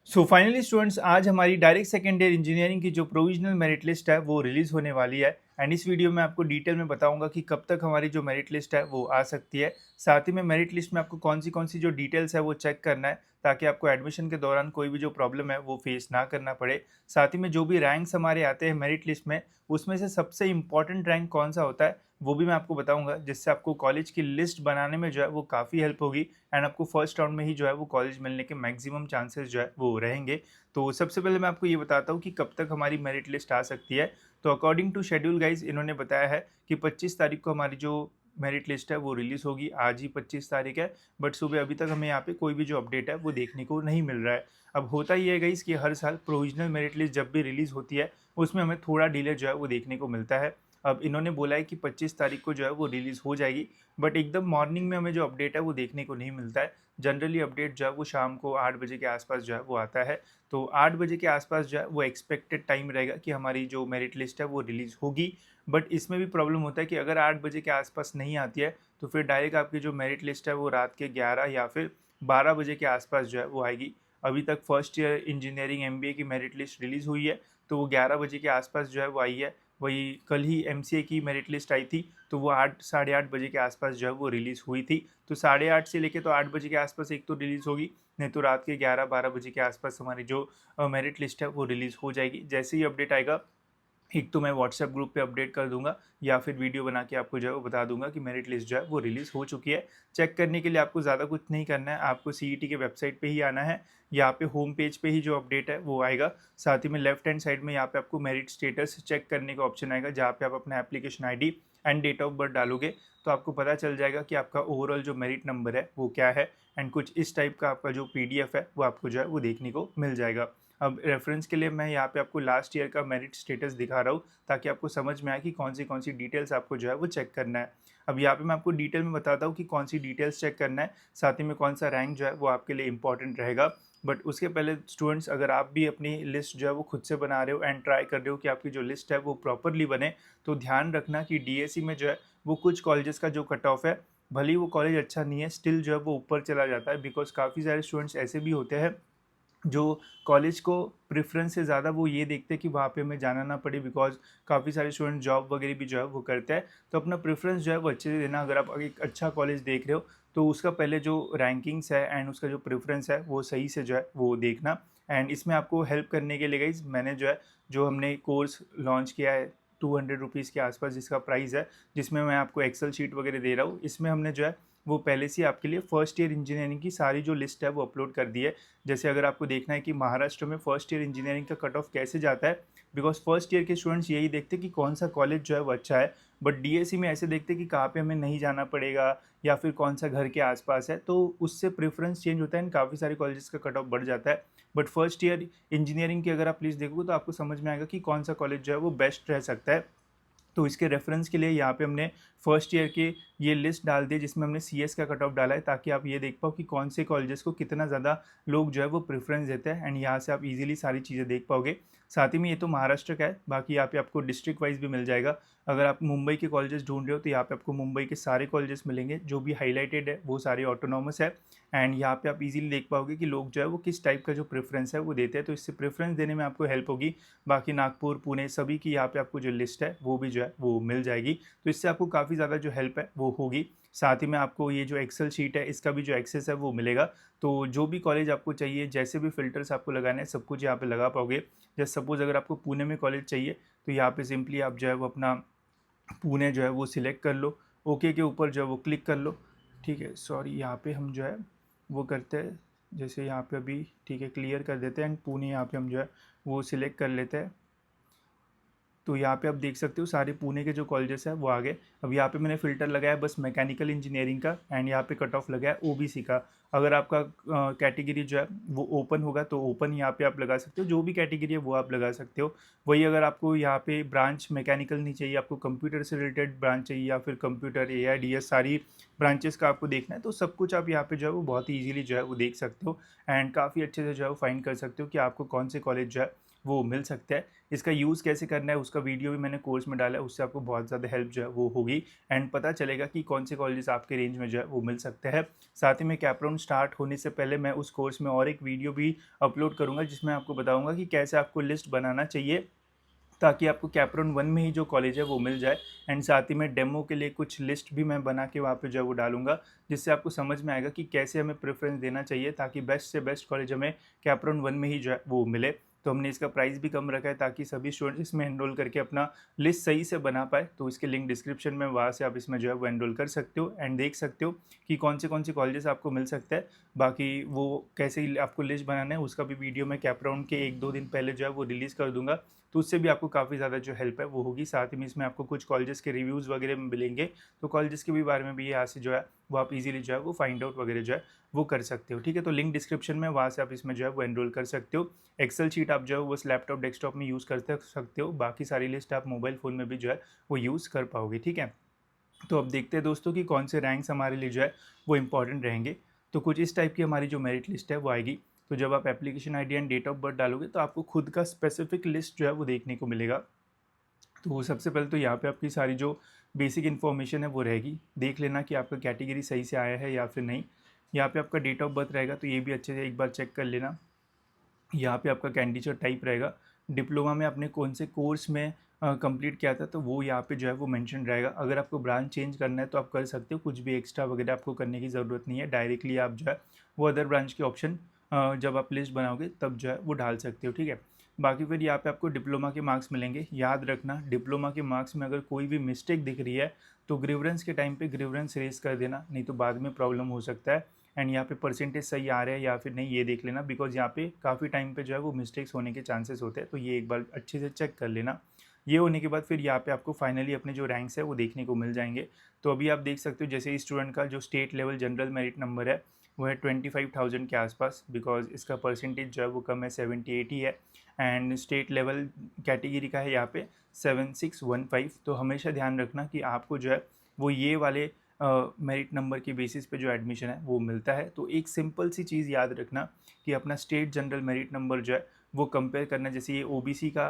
So finally students, आज हमारी direct second year engineering की जो प्रोविजनल मेरिट लिस्ट है वो रिलीज़ होने वाली है। एंड इस वीडियो में आपको डिटेल में बताऊंगा कि कब तक हमारी जो मेरिट लिस्ट है वो आ सकती है। साथ ही में मेरिट लिस्ट में आपको कौन सी जो डिटेल्स है वो चेक करना है, ताकि आपको एडमिशन के दौरान कोई भी जो प्रॉब्लम है वो फेस ना करना पड़े। साथ ही में जो भी रैंक्स हमारे आते हैं मेरिट लिस्ट में, उसमें से सबसे इंपॉर्टेंट रैंक कौन सा होता है वो भी मैं आपको बताऊंगा, जिससे आपको कॉलेज की लिस्ट बनाने में जो है वो काफ़ी हेल्प होगी। एंड आपको फर्स्ट राउंड में ही जो है वो कॉलेज मिलने के मैक्सिमम चांसेस जो है वो रहेंगे। तो सबसे पहले मैं आपको ये बताता हूँ कि कब तक हमारी मेरिट लिस्ट आ सकती है। तो अकॉर्डिंग टू शेड्यूल गाइज, इन्होंने बताया है कि 25 तारीख को हमारी जो मेरिट लिस्ट है वो रिलीज़ होगी। आज ही 25 तारीख है, बट सुबह अभी तक हमें यहाँ पे कोई भी जो अपडेट है वो देखने को नहीं मिल रहा है। अब होता ये है गाइज कि हर साल प्रोविजनल मेरिट लिस्ट जब भी रिलीज़ होती है, उसमें हमें थोड़ा डिले जो है वो देखने को मिलता है। अब इन्होंने बोला है कि 25 तारीख को जो है वो रिलीज़ हो जाएगी, बट एकदम मॉर्निंग में हमें जो अपडेट है वो देखने को नहीं मिलता है। जनरली अपडेट जो है वो शाम को 8 बजे के आसपास जो है वो आता है। तो 8 बजे के आसपास जो है वो एक्सपेक्टेड टाइम रहेगा कि हमारी जो मेरिट लिस्ट है वो रिलीज़ होगी। बट इसमें भी प्रॉब्लम होता है कि अगर 8 बजे के आसपास नहीं आती है, तो फिर डायरेक्ट आपकी जो मेरिट लिस्ट है वो रात के 11 या फिर 12 बजे के आसपास जो है वो आएगी। अभी तक फर्स्ट ईयर इंजीनियरिंग एमबीए की मेरिट लिस्ट रिलीज़ हुई है, तो वो 11 बजे के आसपास जो है वो आई है। वही कल ही एमसीए की मेरिट लिस्ट आई थी, तो वो 8 साढ़े 8 बजे के आसपास जो है वो रिलीज़ हुई थी। तो साढ़े 8 से लेके तो 8 बजे के आसपास एक तो रिलीज़ होगी, नहीं तो रात के 11-12 बजे के आसपास हमारी जो मेरिट लिस्ट है वो रिलीज़ हो जाएगी। जैसे ही अपडेट आएगा, एक तो मैं व्हाट्सएप ग्रुप पे अपडेट कर दूंगा, या फिर वीडियो बना के आपको जो है वो बता दूंगा कि मेरिट लिस्ट जो है वो रिलीज़ हो चुकी है। चेक करने के लिए आपको ज़्यादा कुछ नहीं करना है, आपको सीईटी के वेबसाइट पे ही आना है। यहाँ पे होम पेज पे ही जो अपडेट है वो आएगा। साथ ही में लेफ्ट हैंड साइड में यहाँ पे आपको मेरिट स्टेटस चेक करने का ऑप्शन आएगा, जहाँ पे आप अपना application ID and date of birth डालोगे, तो आपको पता चल जाएगा कि आपका ओवरऑल जो मेरिट नंबर है वो क्या है। एंड कुछ इस टाइप का आपका जो पीडीएफ है वो आपको जो है वो देखने को मिल जाएगा। अब रेफरेंस के लिए मैं यहाँ पे आपको लास्ट ईयर का मेरिट स्टेटस दिखा रहा हूँ, ताकि आपको समझ में आए कि कौन सी डिटेल्स आपको जो है वो चेक करना है। अब यहाँ पे मैं आपको डिटेल में बताता हूँ कि कौन सी डिटेल्स चेक करना है, साथ ही में कौन सा रैंक जो है वो आपके लिए इंपॉर्टेंट रहेगा। बट उसके पहले स्टूडेंट्स, अगर आप भी अपनी लिस्ट जो है वो खुद से बना रहे हो एंड ट्राई कर रहे हो कि आपकी जो लिस्ट है वो प्रॉपरली बने, तो ध्यान रखना कि डीएससी में जो है वो कुछ कॉलेजेस का जो कट ऑफ है, भले ही वो कॉलेज अच्छा नहीं है, स्टिल जो है वो ऊपर चला जाता है। बिकॉज काफ़ी सारे स्टूडेंट्स ऐसे भी होते हैं जो कॉलेज को प्रेफरेंस से ज़्यादा वो ये देखते हैं कि वहाँ पे हमें जाना ना पड़े, बिकॉज काफ़ी सारे स्टूडेंट जॉब वगैरह भी जो है वो करते हैं। तो अपना प्रेफरेंस जो है वो अच्छे से देना। अगर आप एक अच्छा कॉलेज देख रहे हो, तो उसका पहले जो रैंकिंग्स है एंड उसका जो प्रेफरेंस है वो सही से जो है वो देखना। एंड इसमें आपको हेल्प करने के लिए गाइज, मैंने जो है जो हमने कोर्स लॉन्च किया है 200 रुपीज़ के आसपास जिसका प्राइस है, जिसमें मैं आपको एक्सेल शीट वगैरह दे रहा हूँ, इसमें हमने जो है वो पहले से आपके लिए फर्स्ट ईयर इंजीनियरिंग की सारी जो लिस्ट है वो अपलोड कर दी है। जैसे अगर आपको देखना है कि महाराष्ट्र में फर्स्ट ईयर इंजीनियरिंग का कट ऑफ कैसे जाता है, बिकॉज फर्स्ट ईयर के स्टूडेंट्स यही देखते हैं कि कौन सा कॉलेज जो है वो अच्छा है। बट डीएससी में ऐसे देखते हैं कि कहाँ पे हमें नहीं जाना पड़ेगा, या फिर कौन सा घर के आसपास है, तो उससे प्रेफरेंस चेंज होता है एंड काफ़ी सारे कॉलेजेस का कट ऑफ बढ़ जाता है। बट फर्स्ट ईयर इंजीनियरिंग की अगर आप लिस्ट देखोगे, तो आपको समझ में आएगा कि कौन सा कॉलेज जो है वो बेस्ट रह सकता है। तो इसके रेफरेंस के लिए यहाँ पे हमने फर्स्ट ईयर के ये लिस्ट डाल दी, जिसमें हमने सीएस का कट ऑफ डाला है, ताकि आप ये देख पाओ कि कौन से कॉलेजेस को कितना ज़्यादा लोग जो है वो प्रेफरेंस देते हैं। एंड यहाँ से आप इजीली सारी चीज़ें देख पाओगे। साथ ही में ये तो महाराष्ट्र का है, बाकी यहाँ पे आपको डिस्ट्रिक्ट वाइज भी मिल जाएगा। अगर आप मुंबई के कॉलेजेस ढूंढ रहे हो, तो यहाँ पे आपको मुंबई के सारे कॉलेजेस मिलेंगे, जो भी हाईलाइटेड है वो सारे ऑटोनॉमस है। एंड यहाँ पे आप इजीली देख पाओगे कि लोग जो है वो किस टाइप का जो प्रेफरेंस है वो देते हैं, तो इससे प्रेफरेंस देने में आपको हेल्प होगी। बाकी नागपुर, पुणे सभी की यहाँ पे आपको जो लिस्ट है वो भी जो है वो मिल जाएगी। तो इससे आपको काफ़ी ज़्यादा जो हेल्प है वो होगी। साथ ही में आपको ये जो एक्सेल शीट है इसका भी जो एक्सेस है वो मिलेगा। तो जो भी कॉलेज आपको चाहिए, जैसे भी फिल्टर्स आपको लगाने हैं, सब कुछ यहाँ पे लगा पाओगे। जैसे सपोज अगर आपको पुणे में कॉलेज चाहिए, तो यहाँ पे सिंपली आप जो है वो अपना पुणे जो है वो सिलेक्ट कर लो, ओके के ऊपर जो है वो क्लिक कर लो। ठीक है, सॉरी, यहाँ पे हम जो है वो करते हैं, जैसे यहाँ पे अभी ठीक है क्लियर कर देते हैं एंड पुणे यहाँ पे हम जो है वो सिलेक्ट कर लेते हैं। तो यहाँ पे आप देख सकते हो सारे पुणे के जो कॉलेजेस हैं वो आ गए। अब यहाँ पे मैंने फ़िल्टर लगाया बस मैकेनिकल इंजीनियरिंग का, एंड यहाँ पे कट ऑफ लगाया ओबीसी का। अगर आपका कैटेगरी जो है वो ओपन होगा, तो ओपन यहाँ पे आप लगा सकते हो, जो भी कैटेगरी है वो आप लगा सकते हो। वही अगर आपको यहाँ पे ब्रांच मैकेनिकल नहीं चाहिए, आपको कंप्यूटर से रिलेटेड ब्रांच चाहिए, या फिर कंप्यूटर एआईडीएस सारी ब्रांचेस का आपको देखना है, तो सब कुछ आप यहाँ पे जो है वो बहुत ही ईजिली जो है वो देख सकते हो। एंड काफ़ी अच्छे से जो है वो फाइंड कर सकते हो कि आपको कौन से कॉलेज जो है वो मिल सकता है। इसका यूज़ कैसे करना है उसका वीडियो भी मैंने कोर्स में डाला है, उससे आपको बहुत ज़्यादा हेल्प जो है वो होगी। एंड पता चलेगा कि कौन से कॉलेजेस आपके रेंज में जो है वो मिल सकते हैं। साथ ही में कैप राउंड स्टार्ट होने से पहले मैं उस कोर्स में और एक वीडियो भी अपलोड करूँगा, जिसमें आपको बताऊँगा कि कैसे आपको लिस्ट बनाना चाहिए ताकि आपको कैपरॉन 1 में ही जो कॉलेज है वो मिल जाए। एंड साथ ही में डेमो के लिए कुछ लिस्ट भी मैं बना के वहाँ पे जो है वो डालूँगा, जिससे आपको समझ में आएगा कि कैसे हमें प्रेफ़रेंस देना चाहिए ताकि बेस्ट से बेस्ट कॉलेज हमें कैपरॉन 1 में ही जो है वो मिले। तो हमने इसका प्राइस भी कम रखा है ताकि सभी स्टूडेंट्स इसमें एनरोल करके अपना लिस्ट सही से बना पाए। तो इसके लिंक डिस्क्रिप्शन में, वहाँ से आप इसमें जो है वो एनरोल कर सकते हो एंड देख सकते हो कि कौन से कॉलेजेस आपको मिल सकता है। बाकी वो कैसे आपको लिस्ट बनाना है उसका भी वीडियो मैं कैपराउंड के 1-2 दिन पहले जो है वो रिलीज़ कर दूँगा, तो उससे भी आपको काफ़ी ज़्यादा जो हेल्प है वो होगी। साथ ही में इसमें आपको कुछ कॉलेजेस के रिव्यूज़ वगैरह मिलेंगे, तो कॉलेजेस के भी बारे में भी यहाँ से जो है वो आप इजीली जो है वो फाइंड आउट वगैरह जो है वो कर सकते हो। ठीक है, तो लिंक डिस्क्रिप्शन में, वहाँ से आप इसमें जो है वो एनरोल कर सकते हो। एक्सेल शीट आप जो है वो उस लैपटॉप डेस्कटॉप में यूज़ कर सकते हो, बाकी सारी लिस्ट आप मोबाइल फ़ोन में भी जो है वो यूज़ कर पाओगे। ठीक है, तो अब देखते हैं दोस्तों कि कौन से रैंक्स हमारे लिए जो है वो इम्पॉर्टेंट रहेंगे। तो कुछ इस टाइप की हमारी जो मेरिट लिस्ट है वो आएगी। तो जब आप application ID and date of birth डालोगे तो आपको खुद का स्पेसिफिक लिस्ट जो है वो देखने को मिलेगा। तो सबसे पहले तो यहाँ पे आपकी सारी जो बेसिक इन्फॉर्मेशन है वो रहेगी। देख लेना कि आपका कैटेगरी सही से आया है या फिर नहीं। यहाँ पे आपका डेट ऑफ बर्थ रहेगा, तो ये भी अच्छे से एक बार चेक कर लेना। यहाँ पे आपका कैंडिडेट टाइप रहेगा। डिप्लोमा में आपने कौन से कोर्स में कंप्लीट किया था, तो वो यहाँ पे जो है वो मेंशन रहेगा। अगर आपको ब्रांच चेंज करना है तो आप कर सकते हो, कुछ भी एक्स्ट्रा वगैरह आपको करने की ज़रूरत नहीं है। डायरेक्टली आप जो है वो अदर ब्रांच के ऑप्शन जब आप लिस्ट बनाओगे तब जो है वो डाल सकते हो। ठीक है, बाकी फिर यहाँ पे आपको डिप्लोमा के मार्क्स मिलेंगे। याद रखना, डिप्लोमा के मार्क्स में अगर कोई भी मिस्टेक दिख रही है तो ग्रीवरेंस के टाइम पे ग्रीवरेंस रेज कर देना, नहीं तो बाद में प्रॉब्लम हो सकता है। एंड यहाँ पे परसेंटेज सही आ रहा है या फिर नहीं ये देख लेना, बिकॉज यहाँ पे काफ़ी टाइम पे जो है वो मिस्टेक्स होने के चांसेस होते हैं, तो ये एक बार अच्छे से चेक कर लेना। ये होने के बाद फिर यहाँ पे आपको फाइनली अपने जो रैंक्स है वो देखने को मिल जाएंगे। तो अभी आप देख सकते हो जैसे इस स्टूडेंट का जो state level general merit number है वो है 25,000 के आसपास, बिकॉज इसका परसेंटेज जो है वो कम है, 78 ही है। एंड स्टेट लेवल कैटेगरी का है यहाँ पे 7615। तो हमेशा ध्यान रखना कि आपको जो है वो ये वाले मेरिट नंबर के बेसिस पे जो एडमिशन है वो मिलता है। तो एक सिंपल सी चीज़ याद रखना कि अपना स्टेट जनरल मेरिट नंबर जो है वो कंपेयर करना। जैसे ये ओबीसी का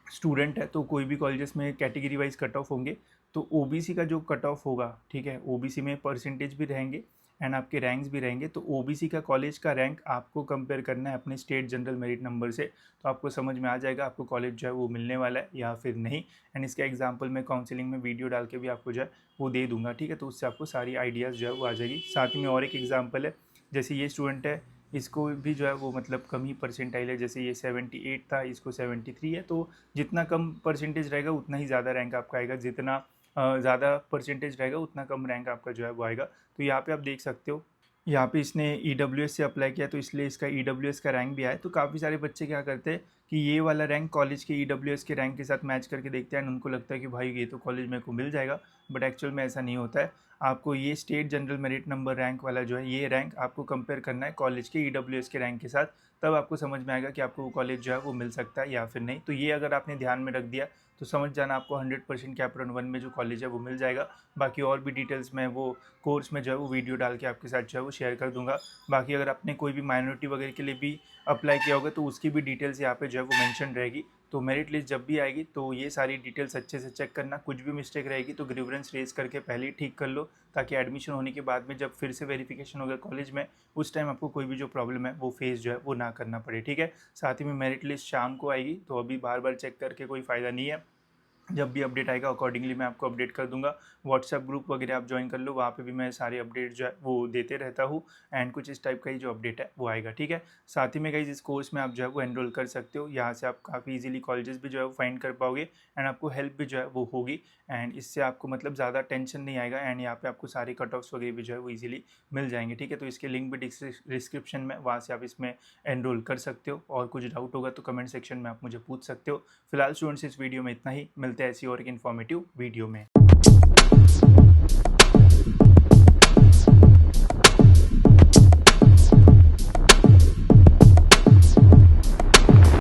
स्टूडेंट है तो कोई भी कॉलेजेस में कैटेगरी वाइज कट ऑफ होंगे, तो ओबीसी का जो कट ऑफ होगा, ठीक है, ओबीसी में परसेंटेज भी रहेंगे एंड आपके रैंक्स भी रहेंगे। तो ओबीसी का कॉलेज का रैंक आपको कंपेयर करना है अपने स्टेट जनरल मेरिट नंबर से, तो आपको समझ में आ जाएगा आपको कॉलेज जो है वो मिलने वाला है या फिर नहीं। एंड इसका एग्जाम्पल मैं काउंसलिंग में वीडियो डाल के भी आपको जो है वो दे दूंगा। ठीक है, तो उससे आपको सारी आइडियाज़ जो है वो आ जाएगी। साथ ही में और एक एग्जाम्पल है, जैसे ये स्टूडेंट है, इसको भी जो है वो मतलब कम ही परसेंटाइल है। जैसे ये 78 था, इसको 73 है। तो जितना कम परसेंटेज रहेगा उतना ही ज़्यादा रैंक आपका आएगा, जितना ज़्यादा परसेंटेज रहेगा उतना कम रैंक आपका जो है वो आएगा। तो यहाँ पे आप देख सकते हो, यहाँ पे इसने ईडब्ल्यूएस से अप्लाई किया तो इसलिए इसका ईडब्ल्यूएस का रैंक भी आया। तो काफ़ी सारे बच्चे क्या करते हैं कि ये वाला रैंक कॉलेज के ईडब्ल्यूएस के रैंक के साथ मैच करके देखते हैं एंड उनको लगता है कि भाई ये तो कॉलेज मेरे को मिल जाएगा, बट एक्चुअल में ऐसा नहीं होता है। आपको ये state general merit number rank वाला जो है ये रैंक आपको कंपेयर करना है कॉलेज के ईडब्ल्यूएस के रैंक के साथ, तब आपको समझ में आएगा कि आपको वो कॉलेज जो है वो मिल सकता है या फिर नहीं। तो ये अगर आपने ध्यान में रख दिया तो समझ जाना आपको 100% कैपरॉन 1 में जो कॉलेज है वो मिल जाएगा। बाकी और भी डिटेल्स मैं वो कोर्स में जो है वो वीडियो डाल के आपके साथ जो है वो शेयर कर दूंगा। बाकी अगर आपने कोई भी माइनॉरिटी वगैरह के लिए भी अप्लाई किया होगा तो उसकी भी डिटेल्स यहाँ पे जो है वो मेंशन रहेगी। तो मेरिट लिस्ट जब भी आएगी तो ये सारी डिटेल्स अच्छे से चेक करना। कुछ भी मिस्टेक रहेगी तो ग्रीवरेंस रेज करके पहले ही ठीक कर लो, ताकि एडमिशन होने के बाद में जब फिर से वेरिफिकेशन होगा कॉलेज में, उस टाइम आपको कोई भी जो प्रॉब्लम है वो फेस जो है वो ना करना पड़े। ठीक है, साथ ही में मेरिट लिस्ट शाम को आएगी, तो अभी बार बार चेक करके कोई फ़ायदा नहीं है। जब भी अपडेट आएगा अकॉर्डिंगली मैं आपको अपडेट कर दूंगा। व्हाट्सएप ग्रुप वगैरह आप ज्वाइन कर लो, वहाँ पे भी मैं सारे अपडेट जो है वो देते रहता हूँ एंड कुछ इस टाइप का ही जो अपडेट है वो आएगा। ठीक है, साथ ही में गाइस इस कोर्स में आप जो है वो एनरोल कर सकते हो। यहाँ से आप काफ़ी इजीली कॉलेजेस भी जो है वो फाइंड कर पाओगे एंड आपको हेल्प भी जो है वो होगी एंड इससे आपको मतलब ज़्यादा टेंशन नहीं आएगा एंड यहाँ पे आपको सारे कट ऑफ्स वगैरह भी जो है वो ईजिली मिल जाएंगे। ठीक है, तो इसके लिंक भी डिस्क्रिप्शन में, वहाँ से आप इसमें एनरोल कर सकते हो। और कुछ डाउट होगा तो कमेंट सेक्शन में आप मुझे पूछ सकते हो। फिलहाल स्टूडेंट्स इस वीडियो में इतना ही, मिलते हैं ऐसी और एक इन्फॉर्मेटिव वीडियो में।